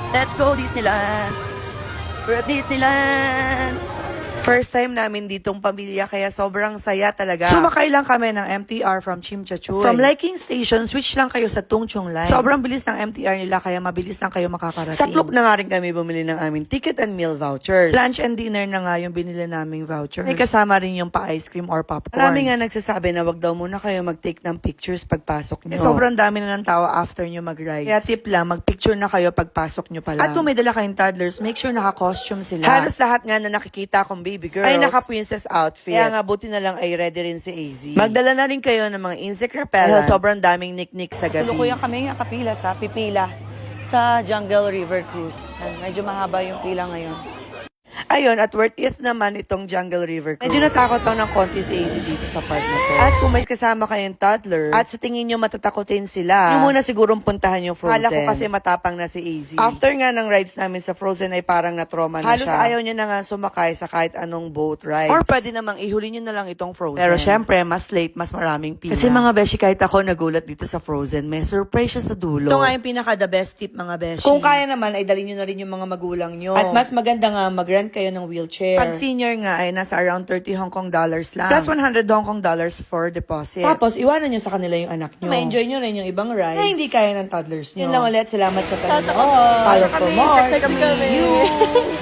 Let's go Disneyland! We're at Disneyland! First time namin ditong pamilya kaya sobrang saya talaga. Sumakay lang kami ng MTR from Chimchachoy. From Liking Station, switch lang kayo sa Tung Chung Line. Sobrang bilis ng MTR nila kaya mabilis lang kayo makakarating. Sa Klook na nga rin kami bumili ng aming ticket and meal vouchers. Lunch and dinner na nga yung binili naming vouchers. May kasama rin yung pa-ice cream or popcorn. Marami nga nagsasabi na wag daw muna kayo mag-take ng pictures pagpasok nyo. Sobrang dami na ng tao after nyo mag-rides. Kaya tip lang, mag-picture na kayo pagpasok nyo pa lang. At kung may dala kayong toddlers, make sure naka-costume sila. Halos lahat nga na nakikita akong baby girls ay naka-princess outfit. Kaya nga buti na lang ay ready rin si AZ. Magdala na rin kayo ng mga insect repellent. Sobrang daming nick-nick sa gabi. Tulukuyan kami nakapila sa pipila sa Jungle River Cruise. Medyo mahaba yung pila ngayon. Ayun, at worth it naman itong Jungle River Cruise. Medyo natakot lang ng konti si AZ dito sa part na to. At kung may kasama kayong toddler, at sa tingin nyo matatakotin sila, yung muna sigurong puntahan yung Frozen. Kala ko kasi matapang na si AZ. After nga ng rides namin sa Frozen ay parang na-trauma na siya. Halos ayaw niya na nga sumakay sa kahit anong boat rides. Or pwede namang ihuli nyo na lang itong Frozen. Pero syempre, mas late, mas maraming pila. Kasi mga beshi, kahit ako nagulat dito sa Frozen, may surprise siya sa dulo. Ito nga yung pinaka-the best tip, mga beshi. Kung kaya naman, ay dalhin nyo na rin yung mga magulang nyo. At mas maganda nga, mag-rent kayo ng wheelchair. Pag senior nga ay nasa around 30 Hong Kong dollars lang. Plus 100 Hong Kong dollars for deposit. Tapos, iwanan nyo sa kanila yung anak nyo. Ma-enjoy nyo rin yung ibang rides. Na hindi kaya ng toddlers nyo. Yun lang ulit. Salamat sa panonood. Follow for more. See you!